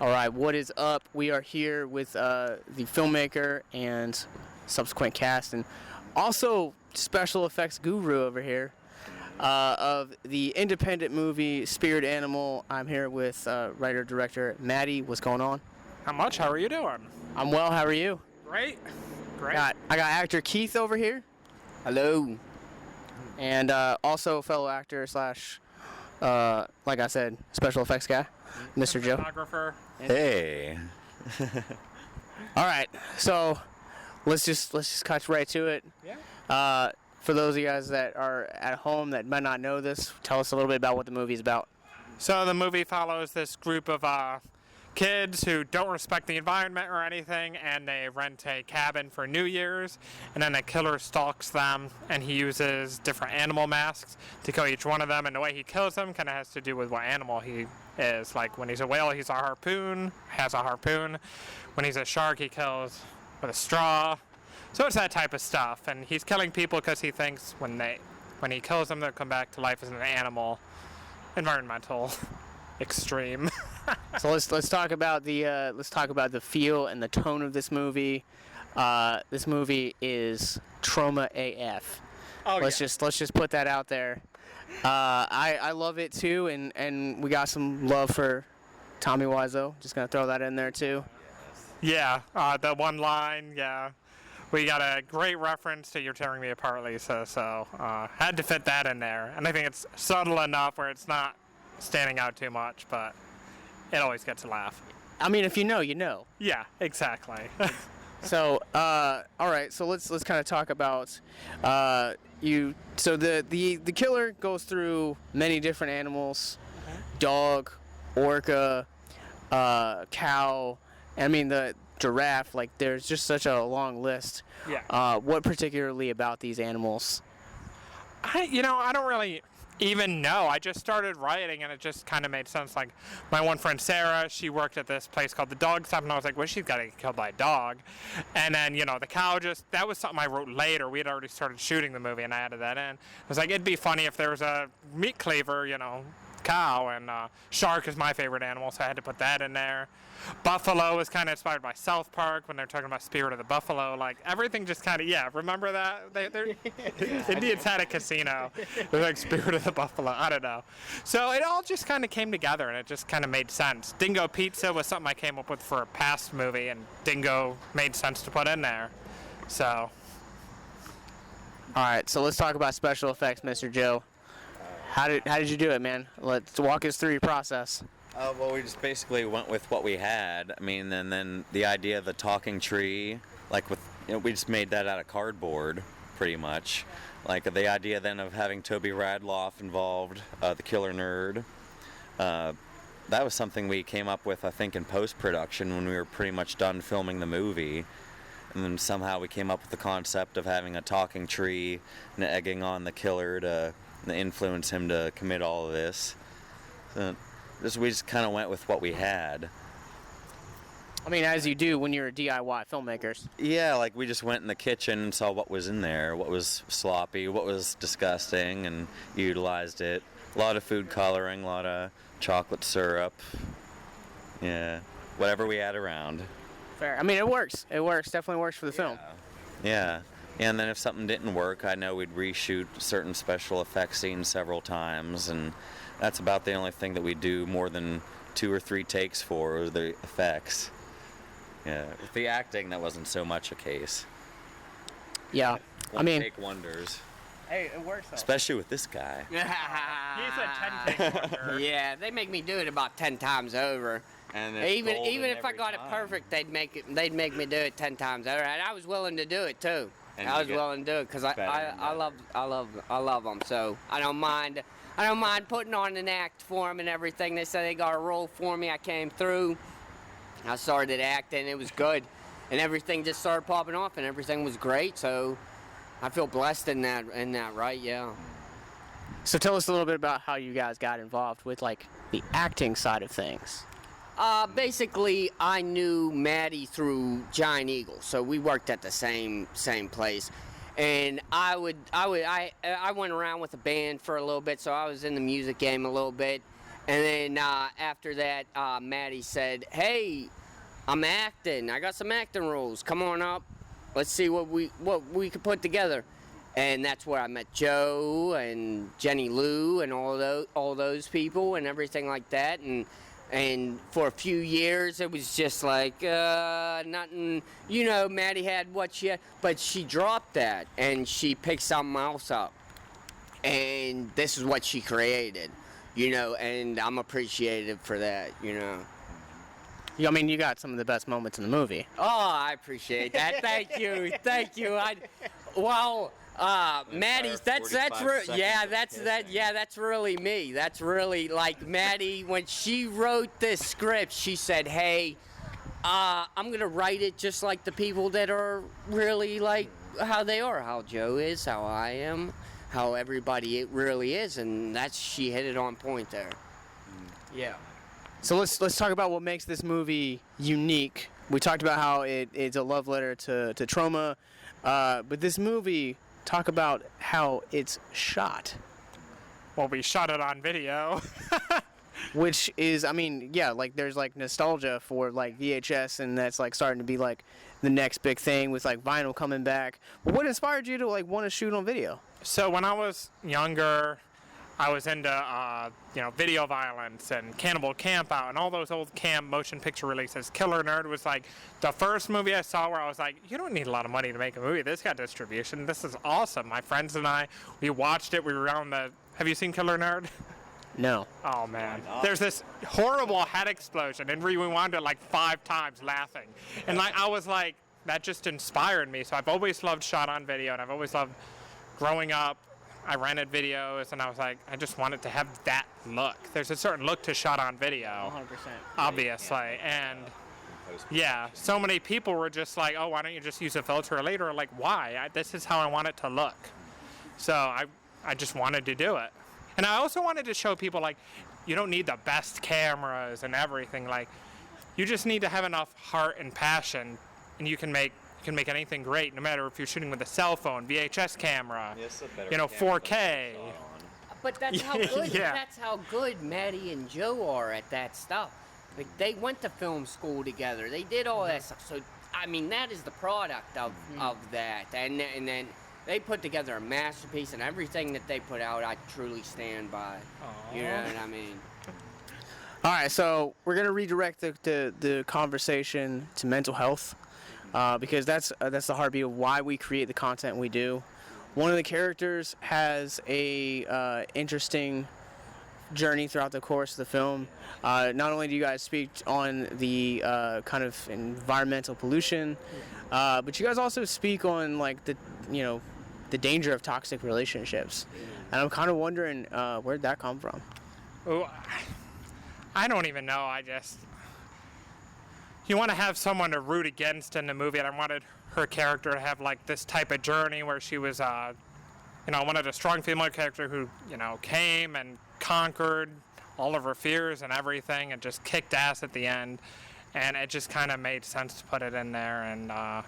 All right, what is up? We are here with the filmmaker and subsequent cast, and also special effects guru over here of the independent movie Spirit Animal. I'm here with writer-director Maddie. What's going on? Not much. How are you doing? I'm well. How are you? Great. I got actor Keith over here. Hello. And also fellow actor slash, like I said, special effects guy, Mr. Joe. Photographer. Hey. All right, so let's just cut right to it. Yeah. For those of you guys that are at home that might not know this, tell us a little bit about what the movie is about. So the movie follows this group of kids who don't respect the environment or anything, and they rent a cabin for New Year's, and then a killer stalks them, and he uses different animal masks to kill each one of them, and the way he kills them kind of has to do with what animal he is. Like when he's a whale, has a harpoon. When he's a shark, he kills with a straw. So it's that type of stuff, and he's killing people because he thinks when he kills them, they'll come back to life as an animal. Environmental extreme. So let's talk about the feel and the tone of this movie. This movie is trauma AF. Oh, let's just put that out there. I love it too, and we got some love for Tommy Wiseau. Just gonna throw that in there too. Yeah, the one line, yeah. We got a great reference to You're Tearing Me Apart, Lisa, so had to fit that in there. And I think it's subtle enough where it's not standing out too much, but it always gets a laugh. I mean, if you know, you know. Yeah, exactly. So, all right. So let's kind of talk about you. So the killer goes through many different animals: dog, orca, cow. I mean the giraffe. Like there's just such a long list. Yeah. What particularly about these animals? I don't really even know. I just started writing, and it just kind of made sense. Like, my one friend Sarah, she worked at this place called the Dog Stop, and I was like, well, she's got to get killed by a dog. And then, the cow that was something I wrote later. We had already started shooting the movie, and I added that in. I was like, it'd be funny if there was a meat cleaver, cow, and shark is my favorite animal, so I had to put that in there. Buffalo was kind of inspired by South Park when they're talking about Spirit of the Buffalo. Like, everything just kind of, remember that? Indians had a casino. It was like Spirit of the Buffalo. I don't know. So it all just kind of came together, and it just kind of made sense. Dingo Pizza was something I came up with for a past movie, and Dingo made sense to put in there. So. All right. So let's talk about special effects, Mr. Joe. How did you do it, man? Let's walk us through your process. Well, we just basically went with what we had. I mean, and then the idea of the talking tree, like we just made that out of cardboard, pretty much. Like the idea then of having Toby Radloff involved, the killer nerd. That was something we came up with, I think, in post-production when we were pretty much done filming the movie. And then somehow we came up with the concept of having a talking tree and egging on the killer to influence him to commit all of this. We just kind of went with what we had. I mean, as you do when you're a DIY filmmakers. Yeah, like we just went in the kitchen and saw what was in there, what was sloppy, what was disgusting, and utilized it. A lot of food coloring, a lot of chocolate syrup. Yeah, whatever we had around. Fair. I mean, it works. It works. Definitely works for the film. Yeah. And then if something didn't work, I know we'd reshoot certain special effects scenes several times, and that's about the only thing that we do more than 2 or 3 takes for, the effects. Yeah, with the acting, that wasn't so much a case. Yeah, One take wonders. Hey, it works though. Especially with this guy. He's a 10-take wonder. Yeah, they make me do it about 10 times over. And Even if I got it perfect, they'd make me do it 10 times over, and I was willing to do it too. And I was willing to do it because I love them. So I don't mind putting on an act for them and everything. They said they got a role for me. I came through. I started acting. It was good, and everything just started popping off, and everything was great. So I feel blessed in that, right? Yeah. So tell us a little bit about how you guys got involved with like the acting side of things. Basically, I knew Maddie through Giant Eagle, so we worked at the same place. And I went around with a band for a little bit, so I was in the music game a little bit. And then after that, Maddie said, "Hey, I'm acting. I got some acting roles. Come on up. Let's see what we could put together." And that's where I met Joe and Jenny Lou and all those people and everything like that. And for a few years, it was just like nothing. You know, Maddie had what she had, but she dropped that and she picked something else up. And this is what she created, you know, and I'm appreciative for that, you know. I mean, you got some of the best moments in the movie. Oh, I appreciate that. Thank you. Thank you. Maddie, that's really me. That's really like Maddie when she wrote this script. She said, "Hey, I'm gonna write it just like the people that are really like how they are, how Joe is, how I am, how everybody it really is," and she hit it on point there. Yeah. So let's talk about what makes this movie unique. We talked about how it's a love letter to trauma, but this movie, talk about how it's shot. Well, we shot it on video. Which is, I mean, yeah, like there's like nostalgia for like VHS, and that's like starting to be like the next big thing with like vinyl coming back. But what inspired you to like want to shoot on video? So when I was younger, I was into, video violence and Cannibal Campout and all those old motion picture releases. Killer Nerd was like the first movie I saw where I was like, you don't need a lot of money to make a movie. This got distribution. This is awesome. My friends and I, we watched it. We were on have you seen Killer Nerd? No. Oh, man. There's this horrible head explosion, and we rewound it like 5 times laughing. And like I was like, that just inspired me. So I've always loved shot on video, and I've always loved growing up. I rented videos, and I was like, I just wanted to have that look. There's a certain look to shot on video, 100%. obviously. And yeah, so many people were just like, oh, why don't you just use a filter later? Like, why? This is how I want it to look. So I just wanted to do it. And I also wanted to show people, like, you don't need the best cameras and everything. Like, you just need to have enough heart and passion, and you can make anything great, no matter if you're shooting with a cell phone, VHS camera, 4K. But that's how good. Yeah. That's how good Maddie and Joe are at that stuff. Like they went to film school together. They did all that stuff. So I mean, that is the product of that. And then they put together a masterpiece, and everything that they put out, I truly stand by. Aww. You know what I mean? All right, so we're gonna redirect the conversation to mental health. Because that's the heartbeat of why we create the content we do. One of the characters has a interesting journey throughout the course of the film. Not only do you guys speak on the kind of environmental pollution, but you guys also speak on like the danger of toxic relationships. And I'm kind of wondering where'd that come from? Oh, I don't even know. You want to have someone to root against in the movie, and I wanted her character to have like this type of journey where she was, I wanted a strong female character who, came and conquered all of her fears and everything and just kicked ass at the end. And it just kind of made sense to put it in there. And I've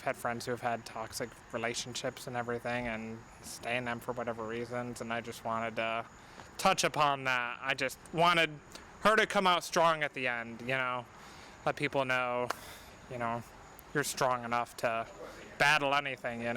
had friends who have had toxic relationships and everything and stay in them for whatever reasons, and I just wanted to touch upon that. I just wanted her to come out strong at the end, let people know, you're strong enough to battle anything, if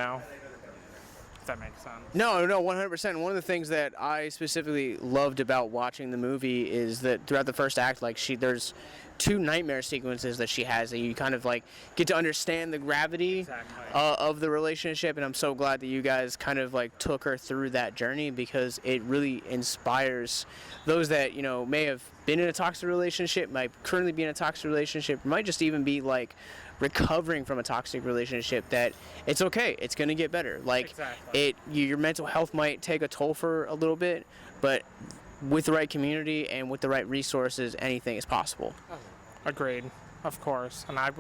that makes sense. No, 100%. One of the things that I specifically loved about watching the movie is that throughout the first act, like there's 2 nightmare sequences that she has that you kind of like get to understand the gravity of the relationship, and I'm so glad that you guys kind of like took her through that journey, because it really inspires those that may have been in a toxic relationship, might currently be in a toxic relationship, might just even be like recovering from a toxic relationship, that it's okay, it's going to get better. Like your mental health might take a toll for a little bit, but with the right community and with the right resources, anything is possible. Agreed, of course. And I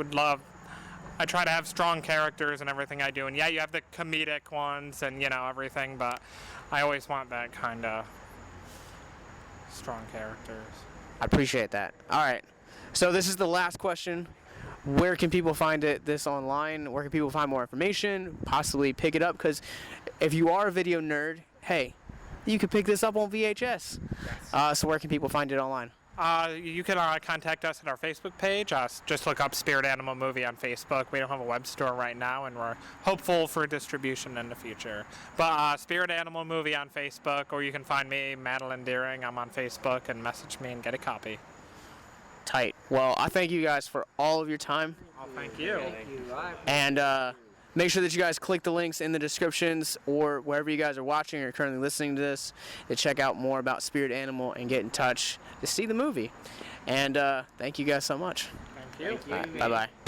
try to have strong characters in everything I do. And yeah, you have the comedic ones and, everything, but I always want that kind of strong characters. I appreciate that. All right. So this is the last question. Where can people find this online? Where can people find more information? Possibly pick it up? Because if you are a video nerd, hey, you can pick this up on VHS. So where can people find it online? You can contact us at our Facebook page. Just look up Spirit Animal Movie on Facebook. We don't have a web store right now, and we're hopeful for distribution in the future. But Spirit Animal Movie on Facebook, or you can find me, Madeline Deering. I'm on Facebook, and message me and get a copy. Tight. Well, I thank you guys for all of your time. Oh, thank you. And make sure that you guys click the links in the descriptions or wherever you guys are watching or currently listening to this to check out more about Spirit Animal and get in touch to see the movie. And thank you guys so much. Thank you. Bye-bye.